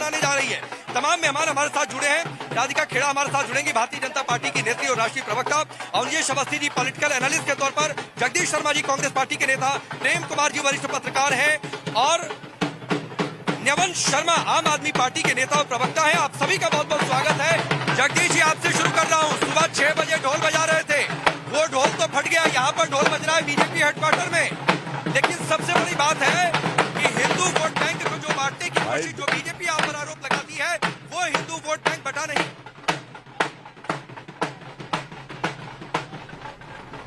बनाने जा रही है। तमाम मेहमान हमारे साथ जुड़े हैं। राधिका खेड़ा हमारे साथ जुड़ेंगी, भारतीय जनता पार्टी की नेत्री और राष्ट्रीय प्रवक्ता। अवनीश अवस्थी जी पॉलिटिकल एनालिस्ट के तौर पर, जगदीश शर्मा जी कांग्रेस पार्टी के नेता, प्रेम कुमार जी वरिष्ठ पत्रकार हैं और न्यवन शर्मा आम आदमी पार्टी के नेता और प्रवक्ता हैं। आप सभी का बहुत बहुत स्वागत है। जगदीश जी, आपसे शुरू कर रहा हूँ। सुबह 6 बजे ढोल बजा रहे थे, वो ढोल तो फट गया, यहाँ पर ढोल बज रहा है बीजेपी हेडक्वार्टर में। लेकिन सबसे बड़ी बात है कि हिंदू वोट बैंक को जो बांटने की कोशिश जो बीजेपी आप पर आरोप लगाती है, वो हिंदू वोट बैंक बटा नहीं।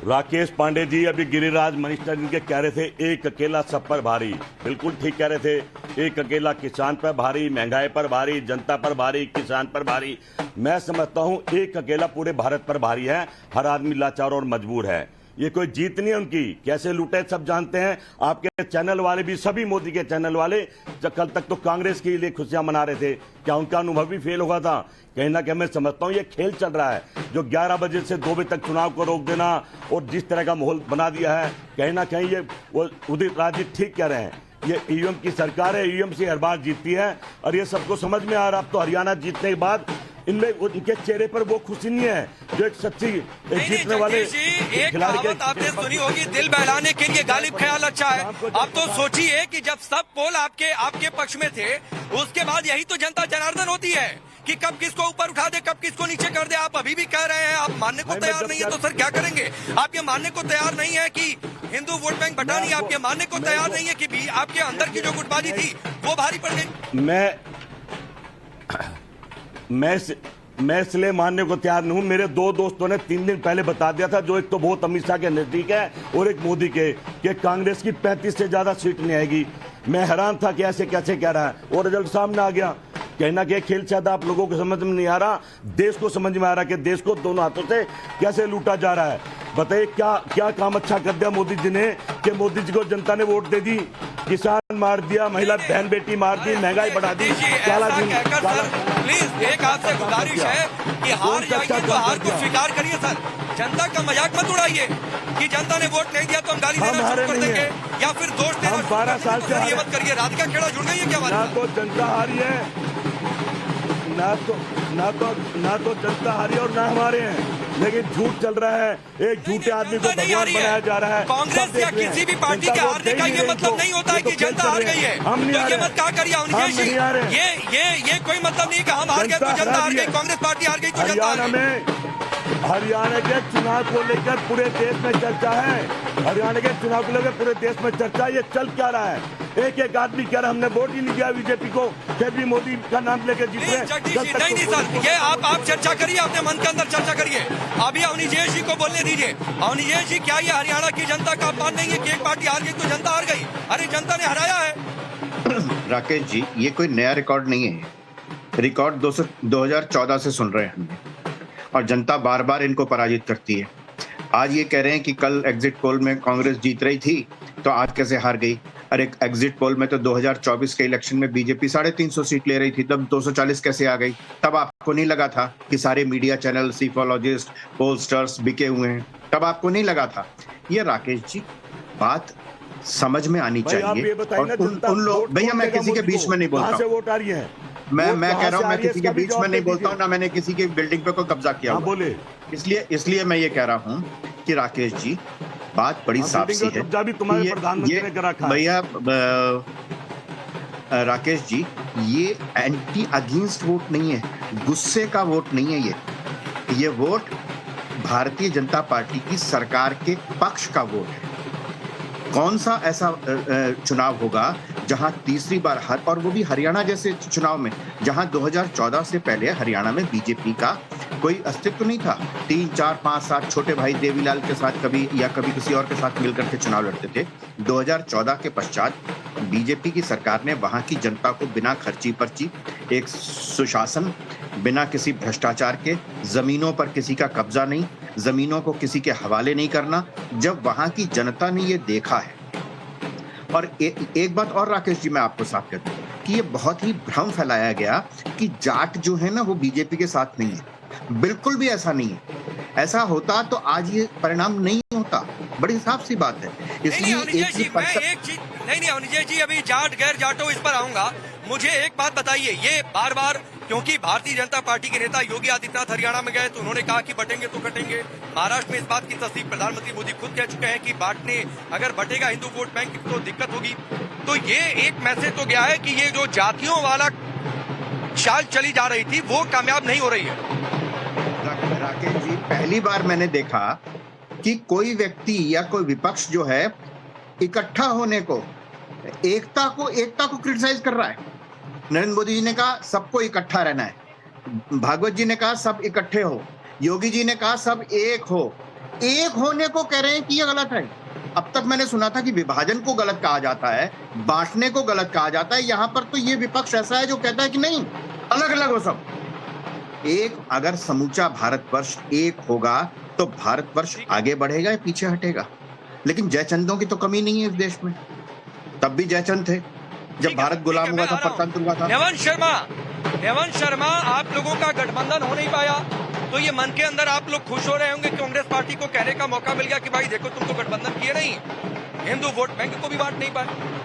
राकेश पांडे जी अभी गिरिराज मनीषा जी के कह रहे थे एक अकेला सब पर भारी, बिल्कुल ठीक कह रहे थे। एक अकेला किसान पर भारी, महंगाई पर भारी, जनता पर भारी, किसान पर भारी। मैं समझता हूं एक अकेला पूरे भारत पर भारी है। हर आदमी लाचार और मजबूर है। ये कोई जीत नहीं है उनकी। कैसे लूटे सब जानते हैं। आपके चैनल वाले भी, सभी मोदी के चैनल वाले कल तक तो कांग्रेस के लिए खुशियां मना रहे थे। क्या उनका अनुभव भी फेल हुआ था? कहीं ना कहीं मैं समझता हूं ये खेल चल रहा है। जो 11 बजे से 2 बजे तक चुनाव को रोक देना और जिस तरह का माहौल बना दिया है, कहीं ना कहीं ये वो उदित राज जी ठीक कह रहे हैं। ये ईवीएम की सरकार है, ईवीएम से हर बार जीतती है और ये सबको समझ में आ रहा। अब तो हरियाणा जीतने के बाद इनमें उनके चेहरे पर वो खुशी नहीं है जो एक सच्ची जीतने वाले खिलाड़ी के। आपने सुनी होगी, दिल बहलाने के लिए गालिब ख्याल अच्छा है। अब तो सोचिए कि जब सब पोल आपके पक्ष में थे, उसके बाद यही तो जनता जनार्दन होती है कि कब किसको ऊपर उठा दे, कब किसको नीचे कर दे। आप अभी भी कह रहे हैं, आप मानने को तैयार नहीं है, तो सर क्या करेंगे? आप ये मानने को तैयार नहीं है कि हिंदू वोट बैंक बटा नहीं, आप ये मानने को तैयार नहीं है कि भी आपके अंदर की जो गुटबाजी थी वो भारी पड़ गई। मैं इसलिए मानने को तैयार नहीं हूं। मेरे 2 दोस्तों ने 3 दिन पहले बता दिया था, जो एक तो बहुत अमित शाह के नजदीक है और एक मोदी के, कि कांग्रेस की 35 से ज्यादा सीट नहीं आएगी। मैं हैरान था कि ऐसे कैसे कह रहा है और रिजल्ट सामने आ गया। कहना कि खेल शायद आप लोगों को समझ में नहीं आ रहा, देश को समझ में आ रहा कि देश को दोनों हाथों से कैसे लूटा जा रहा है। बताइए क्या काम अच्छा कर दिया मोदी जी ने कि मोदी जी को जनता ने वोट दे दी, किसान मार दिया, महिला बहन बेटी मार दी, महंगाई बढ़ा दी। प्लीज एक आपसे गुजारिश है कि हार जाइए तो हार को स्वीकार करिए सर। जनता का मजाक मत उड़ाइए कि जनता ने वोट नहीं दिया तो हम गाली देना शुरू कर देंगे या फिर दोष देना। हम 12 साल से ये मत करिए। राधिका खेड़ा जुड़ गई है क्या? ना तो जनता हारी है, ना तो जनता हारी और ना हमारे हैं। लेकिन झूठ चल रहा है, एक झूठे आदमी को भगवान बनाया जा रहा है। कांग्रेस या किसी भी पार्टी के हारने का ये मतलब नहीं होता है कि जनता हार गई है। हम नहीं ये मत कहा करिए अवनीश जी, ये कोई मतलब नहीं कि हम हार गए तो जनता हार गई, कांग्रेस पार्टी हार गई तो जनता हार गई। हरियाणा के चुनाव को लेकर पूरे देश में चर्चा है। हरियाणा के चुनाव को लेकर पूरे देश में चर्चा। ये चल क्या रहा है? एक आदमी कह रहा हमने वोट ही नहीं दिया बीजेपी को, फिर भी मोदी का नाम लेकर जीत रहे। नहीं सर, ये आप चर्चा करिए, अपने मन के अंदर चर्चा करिए। अभी अवनीश जी को बोलने दीजिए। अवनीश जी, क्या ये हरियाणा की जनता का अपमान नहीं है कि एक पार्टी हार गई तो जनता हार गई? अरे जनता ने हराया है। राकेश जी, ये कोई नया रिकॉर्ड नहीं है। रिकॉर्ड 2014 से सुन रहे हैं हम, और जनता बार बार इनको पराजित करती है। आज ये कह रहे हैं कि कल एग्जिट पोल में कांग्रेस जीत रही थी तो आज कैसे हार गई। अरे एग्जिट पोल में तो 2024 के इलेक्शन में बीजेपी 350 सीट ले रही थी, तब 240 कैसे आ गई? तब आपको नहीं लगा था कि सारे मीडिया चैनल, सीफोलॉजिस्ट, पोलस्टर्स बिके हुए हैं? तब आपको नहीं लगा था? ये राकेश जी बात समझ में आनी चाहिए। और उन लोग, भैया मैं किसी के बीच में नहीं बोलता हूँ, मैं कह रहा हूँ, मैं किसी के बीच में नहीं बोलता हूँ, ना मैंने किसी की बिल्डिंग पे कोई कब्जा किया हुआ। बोले इसलिए मैं ये कह रहा हूँ कि राकेश जी बात बड़ी साफ सी है। भैया राकेश जी, ये एंटी अगेंस्ट वोट नहीं है, गुस्से का वोट नहीं है। ये वोट भारतीय जनता पार्टी की सरकार के पक्ष का वोट है। कौन सा ऐसा चुनाव होगा जहां तीसरी बार और वो भी हरियाणा जैसे चुनाव में, जहां 2014 से पहले हरियाणा में बीजेपी का कोई अस्तित्व नहीं था। 3, 4, 5, 7 छोटे भाई देवीलाल के साथ कभी किसी और के साथ मिलकर के चुनाव लड़ते थे। 2014 के पश्चात बीजेपी की सरकार ने वहां की जनता को बिना खर्ची पर्ची, एक सुशासन, बिना किसी भ्रष्टाचार के, जमीनों पर किसी का कब्जा नहीं, जमीनों को किसी के हवाले नहीं करना, जब वहां की जनता ने ये देखा है। और एक बात और राकेश जी मैं आपको साफ कर दूं कि ये बहुत ही भ्रम फैलाया गया कि जाट जो है ना वो बीजेपी के साथ नहीं है। बिल्कुल भी ऐसा नहीं है। ऐसा होता तो आज ये परिणाम नहीं होता। बड़ी साफ सी बात है। इसलिए नहीं अवनीश जी, अभी जाट गैर जाटो इस पर आऊंगा। मुझे एक बात बताइए, ये बार बार, क्योंकि भारतीय जनता पार्टी के नेता योगी आदित्यनाथ हरियाणा में गए तो उन्होंने कहा कि बटेंगे तो कटेंगे। महाराष्ट्र में इस बात की तस्दीक प्रधानमंत्री मोदी खुद कह चुके हैं कि बांटने, अगर बटेगा हिंदू वोट बैंक तो दिक्कत होगी। तो ये एक मैसेज तो गया है कि ये जो जातियों वाला चाल चली जा रही थी वो कामयाब नहीं हो रही है। राकेश जी, पहली बार मैंने देखा कि कोई व्यक्ति या कोई विपक्ष जो है इकट्ठा होने को, एकता को क्रिटिसाइज कर रहा है। नरेंद्र मोदी जी ने कहा सबको इकट्ठा रहना है, भागवत जी ने कहा सब इकट्ठे हो, योगी जी ने कहा सब एक हो। एक होने को कह रहे हैं कि ये गलत है। अब तक मैंने सुना था कि विभाजन को गलत कहा जाता है, बांटने को गलत कहा जाता है। यहां पर तो ये विपक्ष ऐसा है जो कहता है कि नहीं, अलग अलग हो सब। एक, अगर समूचा भारतवर्ष एक होगा तो भारतवर्ष आगे बढ़ेगा या पीछे हटेगा। लेकिन जयचंदों की तो कमी नहीं है इस देश में। तब भी जयचंद थे जब भारत गुलाम हुआ था, परतंत्र हुआ था। नेवन शर्मा, आप लोगों का गठबंधन हो नहीं पाया तो ये मन के अंदर आप लोग खुश हो रहे होंगे। कांग्रेस पार्टी को कहने का मौका मिल गया कि भाई देखो तुम तो गठबंधन किए नहीं, हिंदू वोट बैंक को भी बांट नहीं पाए।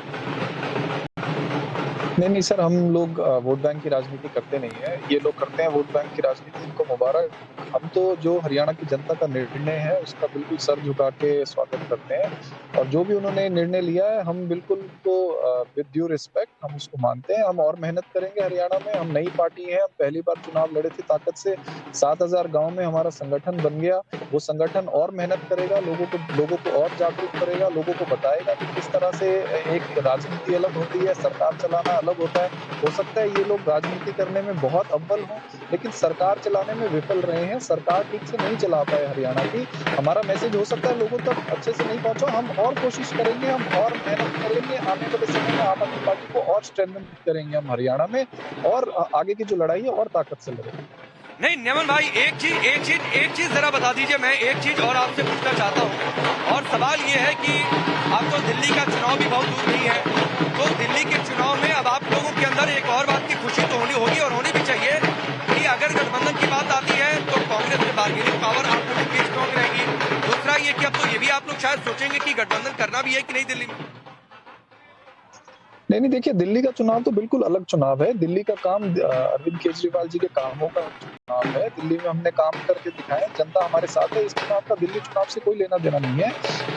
नहीं सर, हम लोग वोट बैंक की राजनीति करते नहीं है। ये लोग करते हैं वोट बैंक की राजनीति, इनको मुबारक। हम तो जो हरियाणा की जनता का निर्णय है उसका बिल्कुल सर झुका के स्वागत करते हैं, और जो भी उन्होंने निर्णय लिया है हम बिल्कुल तो विद ड्यू रिस्पेक्ट हम उसको मानते हैं। हम और मेहनत करेंगे हरियाणा में। हम नई पार्टी है, हम पहली बार चुनाव लड़े थे ताकत से। 7,000 गाँव में हमारा संगठन बन गया। वो संगठन और मेहनत करेगा, लोगों को और जागरूक करेगा, लोगों को बताएगा कि किस तरह से एक राजनीति अलग होती है, सरकार चलाना अलग होता है। हो सकता है ये लोग राजनीति करने में बहुत अव्वल हों, लेकिन सरकार चलाने में विफल रहे हैं। सरकार ठीक से नहीं चला पाए हरियाणा की। हमारा मैसेज हो सकता है लोगों तक अच्छे से नहीं पहुंचा। हम और कोशिश करेंगे, हम और मेहनत करेंगे। आने वाले समय में आम आदमी पार्टी को और स्ट्रेंथन करेंगे हम हरियाणा में, और आगे की जो लड़ाई है और ताकत से लड़ेंगे। नहीं नेमन भाई, एक चीज जरा बता दीजिए। मैं एक चीज और आपसे पूछना चाहता हूँ, और सवाल ये है कि अब तो दिल्ली का चुनाव भी बहुत दूर नहीं है, तो दिल्ली के चुनाव में अब आप लोगों के अंदर एक और बात की खुशी तो होनी होगी और होनी भी चाहिए कि अगर गठबंधन की बात आती है तो कांग्रेस में बार्गेनिंग पावर आप लोगों की स्ट्रॉन्ग रहेगी। दूसरा ये कि अब तो ये भी आप लोग शायद सोचेंगे कि गठबंधन करना भी है कि नहीं दिल्ली में। नहीं देखिए, दिल्ली का चुनाव तो बिल्कुल अलग चुनाव है। दिल्ली का काम अरविंद केजरीवाल जी के कामों का चुनाव है। दिल्ली में हमने काम करके दिखाया, जनता हमारे साथ है। इस चुनाव का दिल्ली चुनाव से कोई लेना देना नहीं है।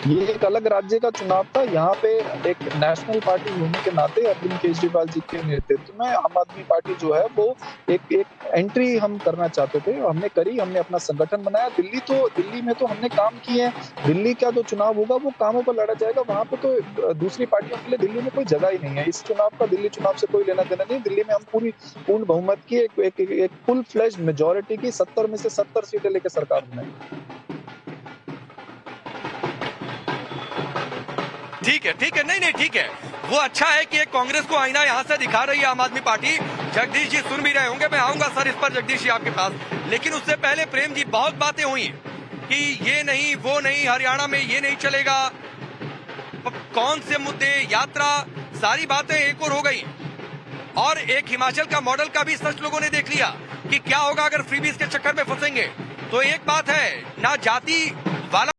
ये एक अलग राज्य का चुनाव था। यहाँ पे एक नेशनल पार्टी होने के नाते अरविंद केजरीवाल जी के नेतृत्व में आम आदमी पार्टी जो है वो एक एंट्री हम करना चाहते थे, हमने करी। हमने अपना संगठन बनाया। दिल्ली में तो हमने काम किए हैं। दिल्ली का जो चुनाव होगा वो कामों पर लड़ा जाएगा। वहां पे तो दूसरी पार्टियों के लिए दिल्ली में कोई जगह ही नहीं है। इस चुनाव का दिल्ली चुनाव से कोई लेना देना नहीं। दिल्ली में हम पूर्ण बहुमत की एक फुल फ्लेज मेजॉरिटी की 70 में से 70 सीटें लेकर सरकार बनाएगी। ठीक है, नहीं ठीक है। वो अच्छा है कि एक कांग्रेस को आईना यहां से दिखा रही है आम आदमी पार्टी। जगदीश जी सुन भी रहे होंगे, मैं आऊंगा सर इस पर जगदीश जी आपके पास, लेकिन उससे पहले प्रेम जी, बहुत बातें हुई कि ये नहीं वो नहीं, हरियाणा में ये नहीं चलेगा, कौन से मुद्दे, यात्रा, सारी बातें एक और हो गई। और एक हिमाचल का मॉडल का भी सच लोगों ने देख लिया कि क्या होगा अगर फ्रीबीज के चक्कर में फंसेंगे। तो एक बात है, ना जाति वाला